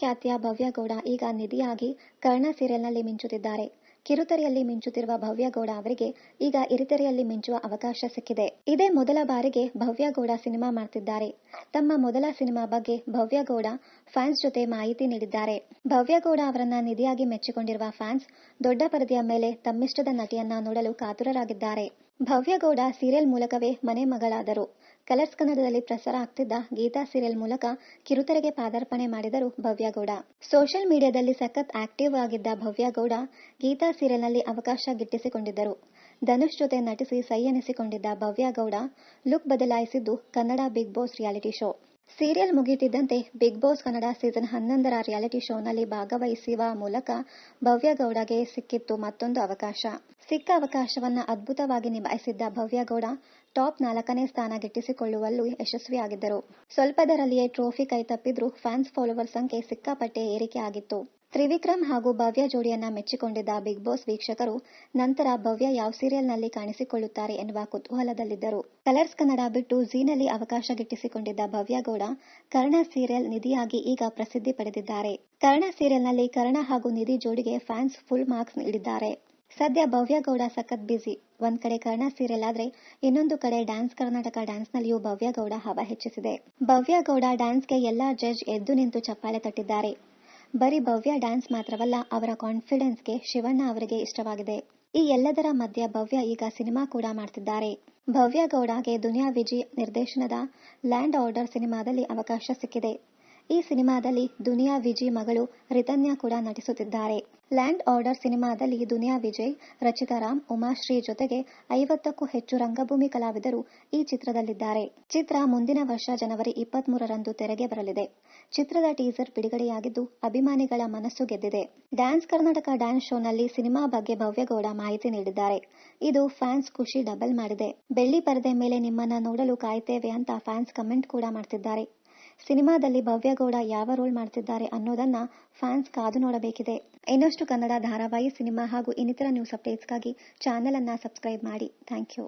ಖ್ಯಾತಿಯ ಭವ್ಯ ಗೌಡ ಈಗ ನಿಧಿಯಾಗಿ ಕರ್ಣ ಸೀರಿಯಲ್ನಲ್ಲಿ ಮಿಂಚುತ್ತಿದ್ದಾರೆ. ಕಿರುತೆರೆಯಲ್ಲಿ ಮಿಂಚುತ್ತಿರುವ ಭವ್ಯ ಗೌಡ ಅವರಿಗೆ ಈಗ ಹಿರಿತೆರೆಯಲ್ಲಿ ಮಿಂಚುವ ಅವಕಾಶ ಸಿಕ್ಕಿದೆ. ಇದೇ ಮೊದಲ ಬಾರಿಗೆ ಭವ್ಯ ಗೌಡ ಸಿನಿಮಾ ಮಾಡ್ತಿದ್ದಾರೆ. ತಮ್ಮ ಮೊದಲ ಸಿನಿಮಾ ಬಗ್ಗೆ ಭವ್ಯ ಗೌಡ ಫ್ಯಾನ್ಸ್ ಜೊತೆ ಮಾಹಿತಿ ನೀಡಿದ್ದಾರೆ. ಭವ್ಯ ಗೌಡ ಅವರನ್ನ ನಿಧಿಯಾಗಿ ಮೆಚ್ಚಿಕೊಂಡಿರುವ ಫ್ಯಾನ್ಸ್ ದೊಡ್ಡ ಪರದೆಯ ಮೇಲೆ ತಮ್ಮಿಷ್ಟದ ನಟಿಯನ್ನ ನೋಡಲು ಕಾತುರರಾಗಿದ್ದಾರೆ. ಭವ್ಯ ಗೌಡ ಸೀರಿಯಲ್ ಮೂಲಕವೇ ಮನೆ ಮಗಳಾದರು. ಕಲರ್ಸ್ ಕನ್ನಡದಲ್ಲಿ ಪ್ರಸಾರ ಆಗ್ತಿದ್ದ ಗೀತಾ ಸೀರಿಯಲ್ ಮೂಲಕ ಕಿರುತೆರೆಗೆ ಪಾದಾರ್ಪಣೆ ಮಾಡಿದರು ಭವ್ಯ ಗೌಡ. ಸೋಷಿಯಲ್ ಮೀಡಿಯಾದಲ್ಲಿ ಸಖತ್ ಆಕ್ಟಿವ್ ಆಗಿದ್ದ ಭವ್ಯ ಗೌಡ ಗೀತಾ ಸೀರಿಯಲ್ನಲ್ಲಿ ಅವಕಾಶ ಗಿಟ್ಟಿಸಿಕೊಂಡಿದ್ದರು. ಧನುಷ್ ಜೊತೆ ನಟಿಸಿ ಸೈ ಎನಿಸಿಕೊಂಡಿದ್ದ ಭವ್ಯ ಗೌಡ ಲುಕ್ ಬದಲಾಯಿಸಿದ್ದು Kannada Bigg Boss reality show. Serial ಮುಗಿಯುತ್ತಿದ್ದಂತೆ ಬಿಗ್ ಬಾಸ್ ಕನ್ನಡ ಸೀಸನ್ 11ರ ರಿಯಾಲಿಟಿ ಶೋನಲ್ಲಿ ಭಾಗವಹಿಸುವ ಮೂಲಕ ಭವ್ಯ ಗೌಡಗೆ ಸಿಕ್ಕಿತ್ತು ಮತ್ತೊಂದು ಅವಕಾಶ. ಸಿಕ್ಕ ಅವಕಾಶವನ್ನ ಅದ್ಭುತವಾಗಿ ನಿಭಾಯಿಸಿದ್ದ ಭವ್ಯ ಗೌಡ ಟಾಪ್ 4ನೇ ಸ್ಥಾನ ಗಿಟ್ಟಿಸಿಕೊಳ್ಳುವಲ್ಲೂ ಯಶಸ್ವಿಯಾಗಿದ್ದರು. ಸ್ವಲ್ಪದರಲ್ಲಿಯೇ ಟ್ರೋಫಿ ಕೈತಪ್ಪಿದ್ರೂ ಫ್ಯಾನ್ಸ್ ಫಾಲೋವರ್ ಸಂಖ್ಯೆ ಸಿಕ್ಕಾಪಟ್ಟೆ ಏರಿಕೆ ಆಗಿತ್ತು. ತ್ರಿವಿಕ್ರಮ್ ಹಾಗೂ ಭವ್ಯ ಜೋಡಿಯನ್ನ ಮೆಚ್ಚಿಕೊಂಡಿದ್ದ ಬಿಗ್ ಬಾಸ್ ವೀಕ್ಷಕರು ನಂತರ ಭವ್ಯ ಯಾವ ಸೀರಿಯಲ್ನಲ್ಲಿ ಕಾಣಿಸಿಕೊಳ್ಳುತ್ತಾರೆ ಎನ್ನುವ ಕುತೂಹಲದಲ್ಲಿದ್ದರು. ಕಲರ್ಸ್ ಕನ್ನಡ ಬಿಟ್ಟು ಝೀನಲ್ಲಿ ಅವಕಾಶ ಗಿಟ್ಟಿಸಿಕೊಂಡಿದ್ದ ಭವ್ಯ ಗೌಡ ಕರ್ಣ ಸೀರಿಯಲ್ ನಿಧಿಯಾಗಿ ಈಗ ಪ್ರಸಿದ್ಧಿ ಪಡೆದಿದ್ದಾರೆ. ಕರ್ಣ ಸೀರಿಯಲ್ನಲ್ಲಿ ಕರ್ಣ ಹಾಗೂ ನಿಧಿ ಜೋಡಿಗೆ ಫ್ಯಾನ್ಸ್ ಫುಲ್ ಮಾರ್ಕ್ಸ್ ನೀಡಿದ್ದಾರೆ. ಸದ್ಯ ಭವ್ಯ ಗೌಡ ಸಖತ್ ಬ್ಯುಸಿ. ಒಂದ್ ಕಡೆ ಕರ್ಣ ಸೀರಿಯಲ್ ಆದ್ರೆ ಇನ್ನೊಂದು ಕಡೆ ಡ್ಯಾನ್ಸ್ ಕರ್ನಾಟಕ ಡ್ಯಾನ್ಸ್ನಲ್ಲಿಯೂ ಭವ್ಯ ಗೌಡ ಹವಾ ಹೆಚ್ಚಿಸಿದೆ. ಭವ್ಯ ಗೌಡ ಡ್ಯಾನ್ಸ್ಗೆ ಎಲ್ಲಾ ಜಡ್ಜ್ ಎದ್ದು ನಿಂತು ಚಪ್ಪಾಳೆ ತಟ್ಟಿದ್ದಾರೆ. ಬರೀ ಭವ್ಯ ಡ್ಯಾನ್ಸ್ ಮಾತ್ರವಲ್ಲ, ಅವರ ಕಾನ್ಫಿಡೆನ್ಸ್ಗೆ ಶಿವಣ್ಣ ಅವರಿಗೆ ಇಷ್ಟವಾಗಿದೆ. ಈ ಎಲ್ಲದರ ಮಧ್ಯೆ ಭವ್ಯ ಈಗ ಸಿನಿಮಾ ಕೂಡ ಮಾಡ್ತಿದ್ದಾರೆ. ಭವ್ಯ ಗೌಡಗೆ ದುನಿಯಾ ವಿಜಯ್ ನಿರ್ದೇಶನದ ಲ್ಯಾಂಡ್ ಆರ್ಡರ್ ಸಿನಿಮಾದಲ್ಲಿ ಅವಕಾಶ ಸಿಕ್ಕಿದೆ. ಈ ಸಿನಿಮಾದಲ್ಲಿ ದುನಿಯಾ ವಿಜಯ್ ಮಗಳು ರಿತನ್ಯಾ ಕೂಡ ನಟಿಸುತ್ತಿದ್ದಾರೆ. ಲ್ಯಾಂಡ್ ಆರ್ಡರ್ ಸಿನಿಮಾದಲ್ಲಿ ದುನಿಯಾ ವಿಜಯ್, ರಚಿತಾ ರಾಮ್, ಉಮಾಶ್ರೀ ಜೊತೆಗೆ 50ಕ್ಕೂ ಹೆಚ್ಚು ರಂಗಭೂಮಿ ಕಲಾವಿದರು ಈ ಚಿತ್ರದಲ್ಲಿದ್ದಾರೆ. ಚಿತ್ರ ಮುಂದಿನ ವರ್ಷ ಜನವರಿ 23ರಂದು ತೆರೆಗೆ ಬರಲಿದೆ. ಚಿತ್ರದ ಟೀಸರ್ ಬಿಡುಗಡೆಯಾಗಿದ್ದು ಅಭಿಮಾನಿಗಳ ಮನಸ್ಸು ಗೆದ್ದಿದೆ. ಡ್ಯಾನ್ಸ್ ಕರ್ನಾಟಕ ಡ್ಯಾನ್ಸ್ ಶೋನಲ್ಲಿ ಸಿನಿಮಾ ಬಗ್ಗೆ ಭವ್ಯ ಗೌಡ ಮಾಹಿತಿ ನೀಡಿದ್ದಾರೆ. ಇದು ಫ್ಯಾನ್ಸ್ ಖುಷಿ ಡಬಲ್ ಮಾಡಿದೆ. ಬೆಳ್ಳಿ ಪರದೆ ಮೇಲೆ ನಿಮ್ಮನ್ನ ನೋಡಲು ಕಾಯ್ತೇವೆ ಅಂತ ಫ್ಯಾನ್ಸ್ ಕಮೆಂಟ್ ಕೂಡ ಮಾಡ್ತಿದ್ದಾರೆ. ಸಿನಿಮಾದಲ್ಲಿ ಭವ್ಯ ಗೌಡ ಯಾವ ರೋಲ್ ಮಾಡ್ತಿದ್ದಾರೆ ಅನ್ನೋದನ್ನ ಫ್ಯಾನ್ಸ್ ಕಾದು ನೋಡಬೇಕಿದೆ. ಇನ್ನಷ್ಟು ಕನ್ನಡ ಧಾರಾವಾಹಿ, ಸಿನಿಮಾ ಹಾಗೂ ಇನ್ನಿತರ ನ್ಯೂಸ್ ಅಪ್ಡೇಟ್ಸ್ಗಾಗಿ ಚಾನೆಲ್ ಅನ್ನ ಸಬ್ಸ್ಕ್ರೈಬ್ ಮಾಡಿ. Thank you.